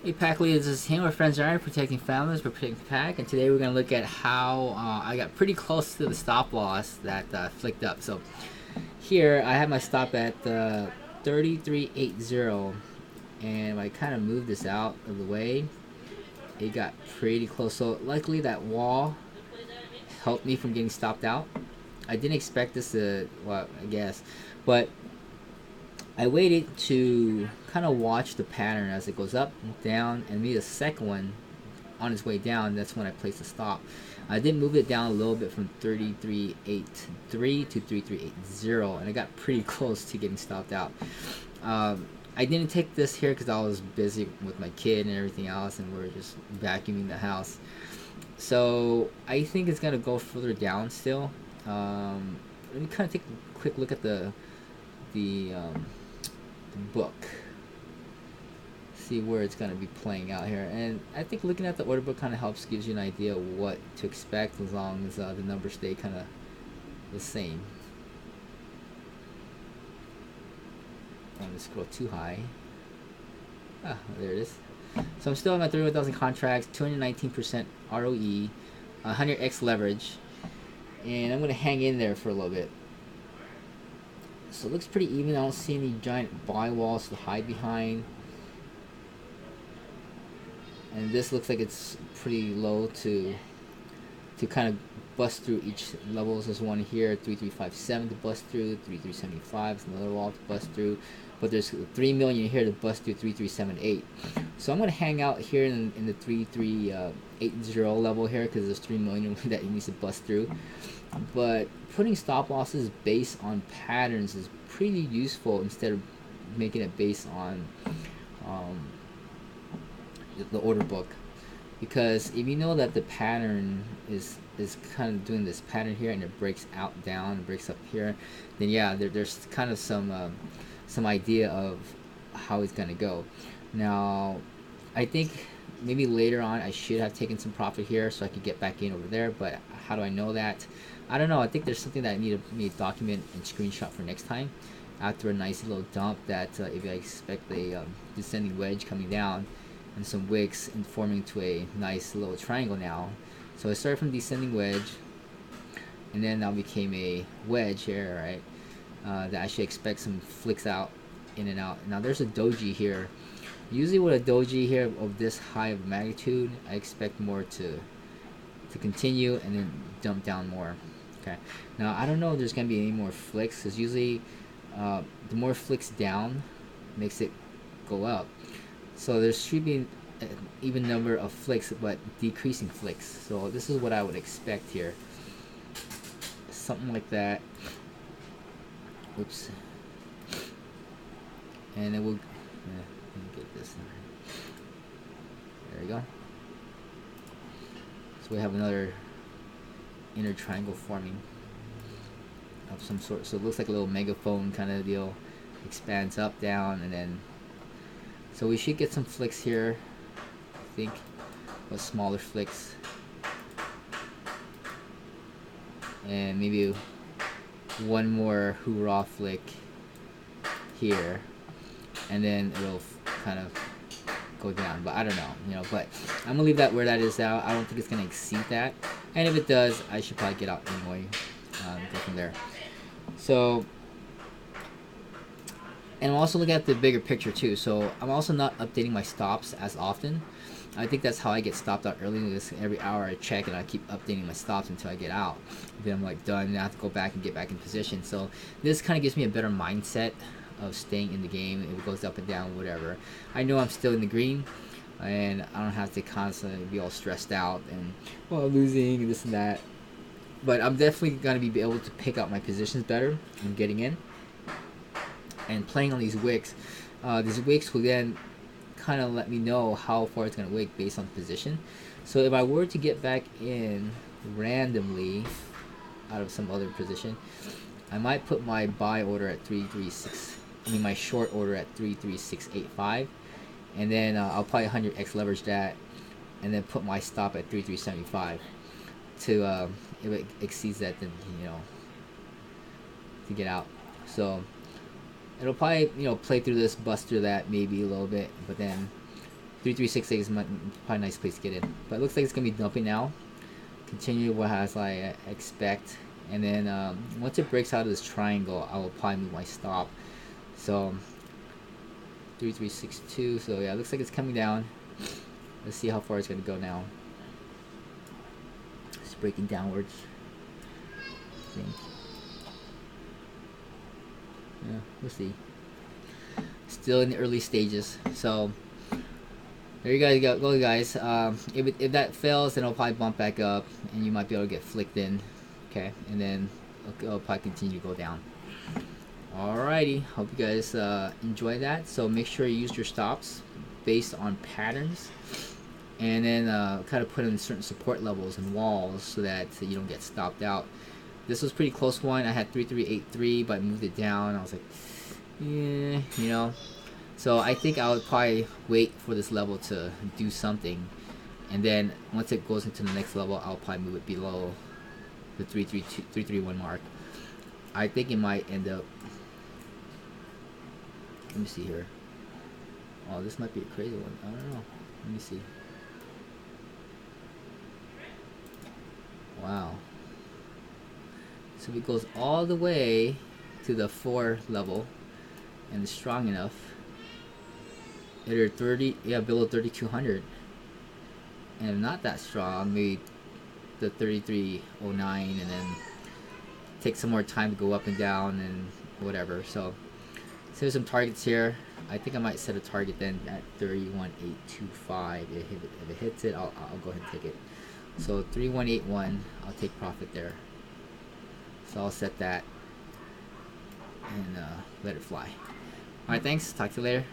Hey Pack Leaders, this is him. Our friends are protecting families, we're protecting Pack, and today we're going to look at how I got pretty close to the stop loss that flicked up. So here I have my stop at 33.80, and I kind of moved this out of the way. It got pretty close, so luckily that wall helped me from getting stopped out. I didn't expect this to, well, I guess, but I waited to kind of watch the pattern as it goes up, down, and maybe the second one on its way down. That's when I placed the stop. I did move it down a little bit from 33.83 to 33.80, and I got pretty close to getting stopped out. I didn't take this here because I was busy with my kid and everything else, and we're just vacuuming the house. So I think it's gonna go further down still. Let me kind of take a quick look at the book, see where it's going to be playing out here. And I think looking at the order book kind of helps, gives you an idea of what to expect as long as the numbers stay kind of the same. I'm going to scroll too high. Ah, there it is. So I'm still at my 31,000 contracts, 219% ROE, 100x leverage, and I'm going to hang in there for a little bit. So it looks pretty even. I don't see any giant buy walls to hide behind. And this looks like it's pretty low to kind of bust through each level. There's one here, 3357 to bust through, 3375 is another wall to bust through. But there's 3 million here to bust through 3378. So I'm going to hang out here in the 3380 level here because there's 3 million that it needs to bust through. But putting stop losses based on patterns is pretty useful instead of making it based on the order book, because if you know that the pattern is kind of doing this pattern here and it breaks out down and breaks up here, then yeah, there's kind of some idea of how it's gonna go. Now I think maybe later on I should have taken some profit here so I could get back in over there, but how do I know that? I don't know. I think there's something that I need to document and screenshot for next time after a nice little dump, that if I expect a descending wedge coming down and some wicks and forming to a nice little triangle now. So I started from descending wedge, and then now became a wedge here, right? That I should expect some flicks out, in and out. Now there's a doji here. Usually with a doji here of this high of magnitude, I expect more to continue and then dump down more. Okay. Now I don't know if there's gonna be any more flicks, because usually the more flicks down makes it go up. So there should be an even number of flicks, but decreasing flicks. So this is what I would expect here. Something like that. Oops. And then we'll let me get this. There we go. So we have another inner triangle forming of some sort. So it looks like a little megaphone kind of deal. Expands up, down, and then. So we should get some flicks here, I think, but smaller flicks. And maybe one more hoorah flick here, and then it'll kind of go down. But I don't know, but I'm gonna leave that where that is now. I don't think it's gonna exceed that, and if it does, I should probably get out anyway, go from there. So, and I'm also looking at the bigger picture too. So I'm also not updating my stops as often. I think that's how I get stopped out early. This every hour I check and I keep updating my stops until I get out. Then I'm like done. And I have to go back and get back in position. So this kind of gives me a better mindset of staying in the game. If it goes up and down, whatever, I know I'm still in the green, and I don't have to constantly be all stressed out and losing and this and that. But I'm definitely gonna be able to pick out my positions better and getting in and playing on these wicks. These wicks will then kind of let me know how far it's going to wick based on position. So if I were to get back in randomly out of some other position, I might put my buy order at 336. I mean my short order at 33685, and then I'll probably 100x leverage that, and then put my stop at 3375 to if it exceeds that, then to get out. So it'll probably play through this, bust through that maybe a little bit, but then 3368 is probably a nice place to get in. But it looks like it's gonna be dumping now. Continue what as I expect, and then once it breaks out of this triangle, I will probably move my stop. So 3362. So yeah, it looks like it's coming down. Let's see how far it's gonna go now. It's breaking downwards, I think. Yeah, we'll see. Still in the early stages. So there you guys go guys. If that fails, then it'll probably bump back up, and you might be able to get flicked in. Okay, and then it'll probably continue to go down. Alrighty, hope you guys enjoy that. So make sure you use your stops based on patterns, and then kind of put in certain support levels and walls so that you don't get stopped out. This was a pretty close one. I had 3383, but I moved it down. I was like, yeah, you know. So I think I would probably wait for this level to do something, and then once it goes into the next level, I'll probably move it below the 331 mark. I think it might end up. Let me see here. Oh, this might be a crazy one. I don't know. Let me see. Wow. So if it goes all the way to the 4 level and it's strong enough, either 30, yeah, below 3200, and not that strong, maybe the 3309, and then take some more time to go up and down and whatever. So there's some targets here. I think I might set a target then at 31825. If it hits it, I'll go ahead and take it. So 3181, I'll take profit there. So I'll set that and let it fly. Alright, thanks. Talk to you later.